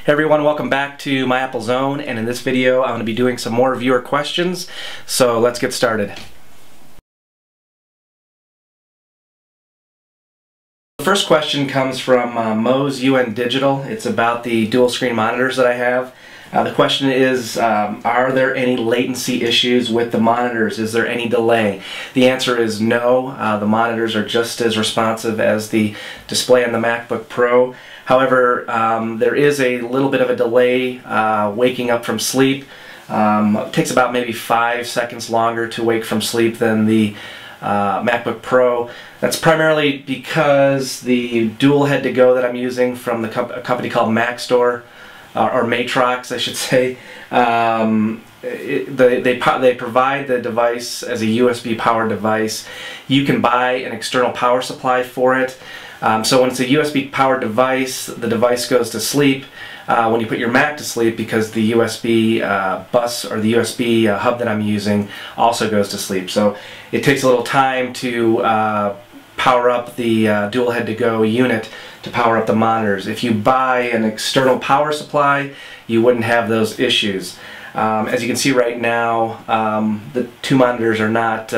Hey everyone, welcome back to My Apple Zone, and in this video I'm going to be doing some more viewer questions, so let's get started. The first question comes from Mo's UN Digital. It's about the dual screen monitors that I have. The question is, are there any latency issues with the monitors? Is there any delay? The answer is no. The monitors are just as responsive as the display on the MacBook Pro. However, there is a little bit of a delay waking up from sleep. It takes about maybe 5 seconds longer to wake from sleep than the MacBook Pro. That's primarily because the dual head-to-go that I'm using from a company called Maxtor, or Matrox, I should say, they provide the device as a USB powered device. You can buy an external power supply for it. So when it's a USB powered device, the device goes to sleep when you put your Mac to sleep, because the USB bus or the USB hub that I'm using also goes to sleep. So it takes a little time to power up the dual head-to-go unit to power up the monitors. If you buy an external power supply, you wouldn't have those issues. As you can see right now, the two monitors are not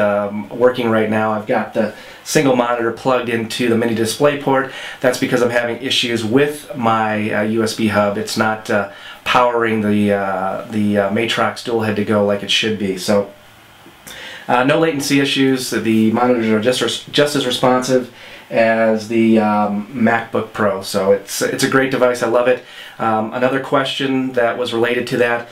working right now. I've got the single monitor plugged into the mini display port. That's because I'm having issues with my USB hub. It's not powering the Matrox dual head-to-go like it should be. So no latency issues. The monitors are just as responsive as the MacBook Pro. So it's a great device. I love it. Another question that was related to that: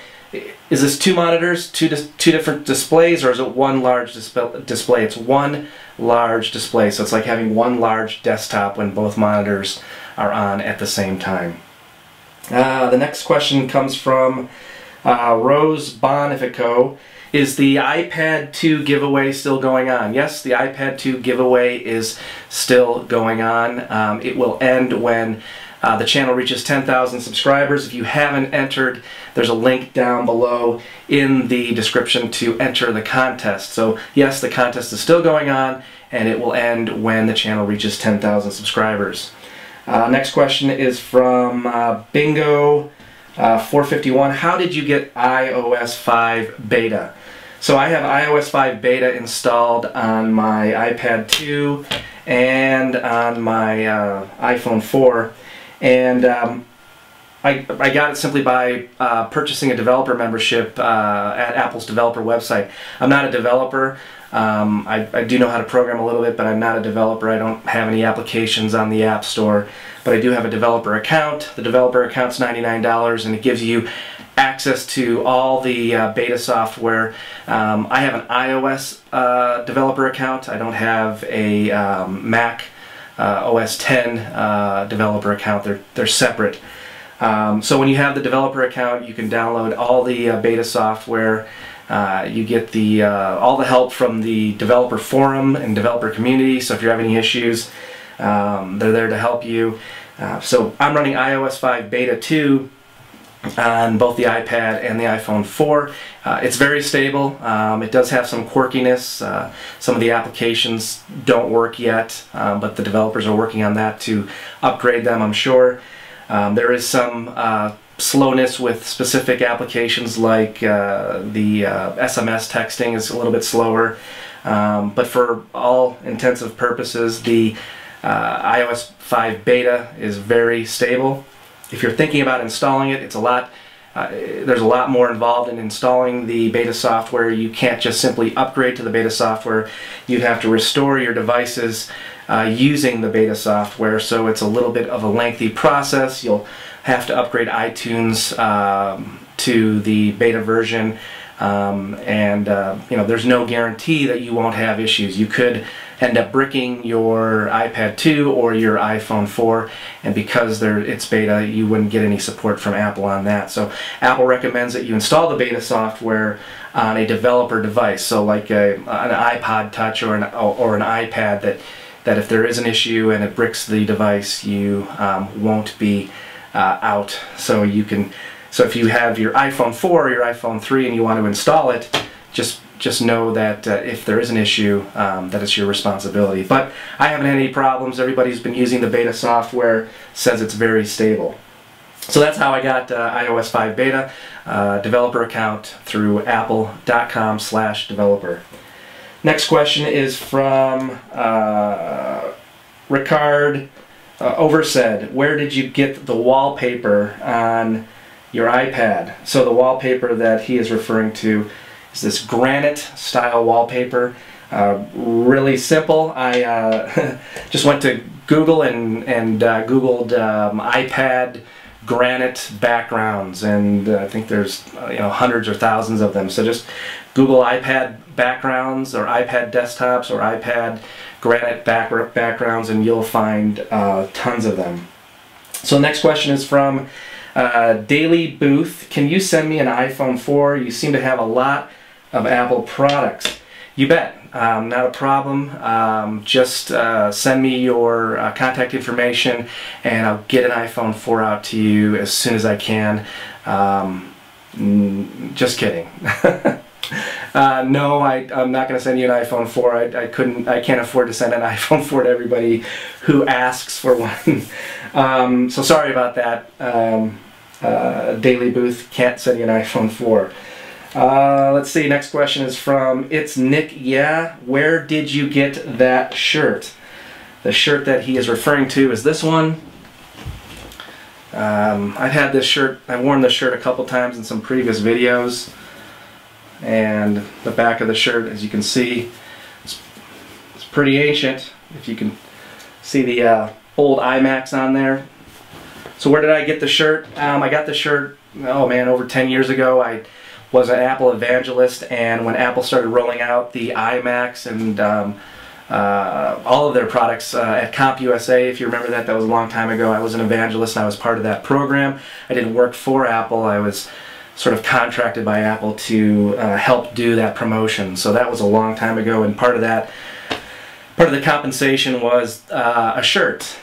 is this two monitors, two different displays, or is it one large display? It's one large display, so it's like having one large desktop when both monitors are on at the same time. The next question comes from Rose Bonifico. Is the iPad 2 giveaway still going on? Yes, the iPad 2 giveaway is still going on. It will end when the channel reaches 10,000 subscribers. If you haven't entered, there's a link down below in the description to enter the contest. So yes, the contest is still going on, and it will end when the channel reaches 10,000 subscribers. Next question is from Bingo 451. How did you get iOS 5 beta? So I have iOS 5 beta installed on my iPad 2 and on my iPhone 4. And I got it simply by purchasing a developer membership at Apple's developer website. I'm not a developer. I do know how to program a little bit, but I'm not a developer. I don't have any applications on the App Store, but I do have a developer account. The developer account's $99, and it gives you access to all the beta software. I have an iOS developer account. I don't have a Mac OS X developer account. They're separate. So when you have the developer account, you can download all the beta software. You get all the help from the developer forum and developer community. So if you're having any issues, they're there to help you. So I'm running iOS 5 Beta 2 on both the iPad and the iPhone 4. It's very stable. It does have some quirkiness. Some of the applications don't work yet, but the developers are working on that to upgrade them, I'm sure. There is some slowness with specific applications, like the SMS texting is a little bit slower. But for all intensive purposes, the iOS 5 beta is very stable. If you're thinking about installing it, there's a lot more involved in installing the beta software. You can't just simply upgrade to the beta software. You'd have to restore your devices using the beta software, so it's a little bit of a lengthy process. You'll have to upgrade iTunes to the beta version, and there's no guarantee that you won't have issues. You could end up bricking your iPad 2 or your iPhone 4, and because it's beta, you wouldn't get any support from Apple on that. So Apple recommends that you install the beta software on a developer device, so like an iPod Touch or an iPad, that if there is an issue and it bricks the device, you won't be out. So if you have your iPhone 4 or your iPhone 3 and you want to install it, just know that if there is an issue, that it's your responsibility. But I haven't had any problems. Everybody's been using the beta software, says it's very stable. So that's how I got iOS 5 beta, developer account through apple.com/developer. Next question is from Ricard Oversaid. Where did you get the wallpaper on your iPad? So the wallpaper that he is referring to is this granite style wallpaper. Really simple. I just went to Google and Googled iPad granite backgrounds, and I think there's hundreds or thousands of them. So just Google iPad backgrounds or iPad desktops or iPad granite backgrounds, and you'll find tons of them. So next question is from Daily Booth. Can you send me an iPhone 4? You seem to have a lot of Apple products. You bet. Not a problem. Just send me your contact information and I'll get an iPhone 4 out to you as soon as I can. Just kidding. No, I'm not going to send you an iPhone 4. I can't afford to send an iPhone 4 to everybody who asks for one. So sorry about that. Daily Booth, can't send you an iPhone 4. Let's see, next question is from It's Nick. Yeah, where did you get that shirt? The shirt that he is referring to is this one. I've had this shirt, I've worn this shirt a couple times in some previous videos. And the back of the shirt, as you can see, it's pretty ancient. If you can see the old iMacs on there. So where did I get the shirt? I got the shirt, oh man, over 10 years ago. I was an Apple evangelist, and when Apple started rolling out the iMacs and all of their products at CompUSA, if you remember that was a long time ago, I was an evangelist and I was part of that program. I didn't work for Apple. I was sort of contracted by Apple to help do that promotion. So that was a long time ago, and part of the compensation was a shirt.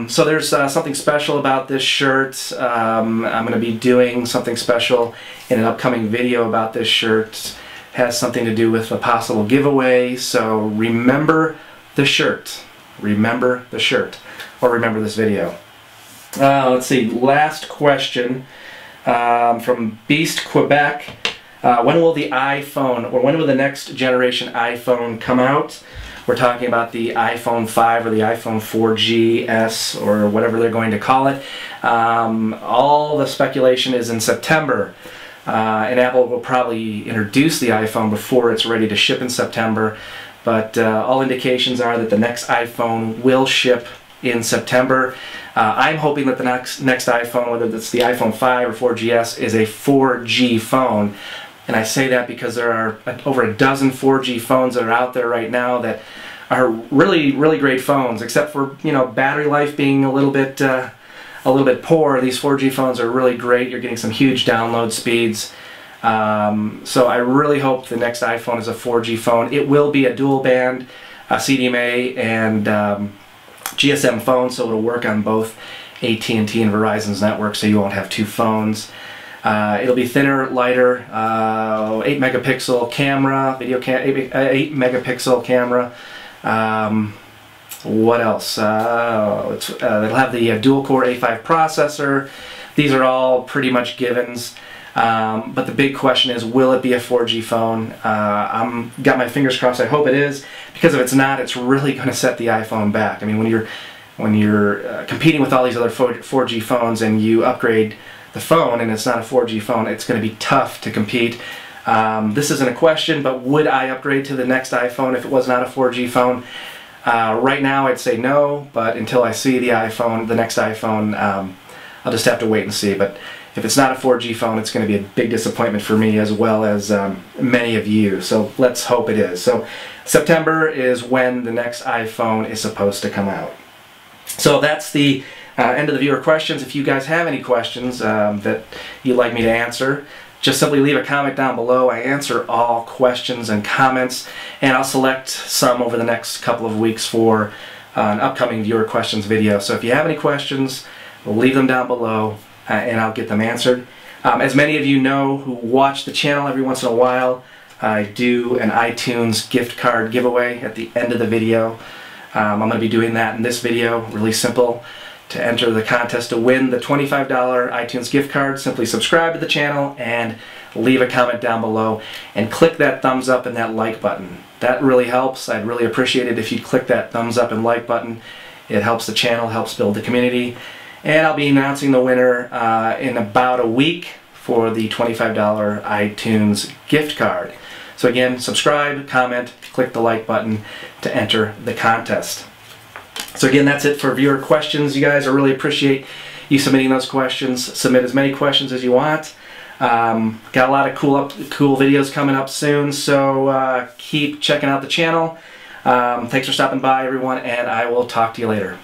So there's something special about this shirt. I'm going to be doing something special in an upcoming video about this shirt. It has something to do with a possible giveaway. So remember the shirt. Remember the shirt. Or remember this video. Let's see, last question from Beast Quebec. When will the iPhone, or when will the next generation iPhone come out? We're talking about the iPhone 5 or the iPhone 4GS or whatever they're going to call it. All the speculation is in September. And Apple will probably introduce the iPhone before it's ready to ship in September. But all indications are that the next iPhone will ship in September. I'm hoping that the next iPhone, whether it's the iPhone 5 or 4GS, is a 4G phone. And I say that because there are over a dozen 4G phones that are out there right now that are really, really great phones. Except for battery life being a little bit poor. These 4G phones are really great. You're getting some huge download speeds. So I really hope the next iPhone is a 4G phone. It will be a dual band CDMA and GSM phone, so it'll work on both AT&T and Verizon's network, so you won't have two phones. It'll be thinner, lighter, 8 megapixel camera, 8 megapixel camera. What else? It'll have the dual-core A5 processor. These are all pretty much givens. But the big question is, will it be a 4G phone? I'm got my fingers crossed. I hope it is, because if it's not, it's really going to set the iPhone back. I mean, when you're competing with all these other 4G phones and you upgrade the phone and it's not a 4G phone, it's going to be tough to compete. This isn't a question, but would I upgrade to the next iPhone if it was not a 4G phone? Right now I'd say no, but until I see the next iPhone, I'll just have to wait and see. But if it's not a 4G phone, it's going to be a big disappointment for me as well as many of you. So let's hope it is. So September is when the next iPhone is supposed to come out. So that's the end of the viewer questions. If you guys have any questions that you'd like me to answer, just simply leave a comment down below. I answer all questions and comments, and I'll select some over the next couple of weeks for an upcoming viewer questions video. So if you have any questions, leave them down below and I'll get them answered. As many of you know who watch the channel every once in a while, I do an iTunes gift card giveaway at the end of the video. I'm going to be doing that in this video. Really simple. to enter the contest to win the $25 iTunes gift card. Simply subscribe to the channel and leave a comment down below and click that thumbs up and that like button. That really helps. I'd really appreciate it if you click that thumbs up and like button. It helps the channel, helps build the community. And I'll be announcing the winner in about a week for the $25 iTunes gift card. So again, subscribe, comment, click the like button to enter the contest. So again, that's it for viewer questions, you guys. I really appreciate you submitting those questions. Submit as many questions as you want. Got a lot of cool videos coming up soon, so keep checking out the channel. Thanks for stopping by, everyone, and I will talk to you later.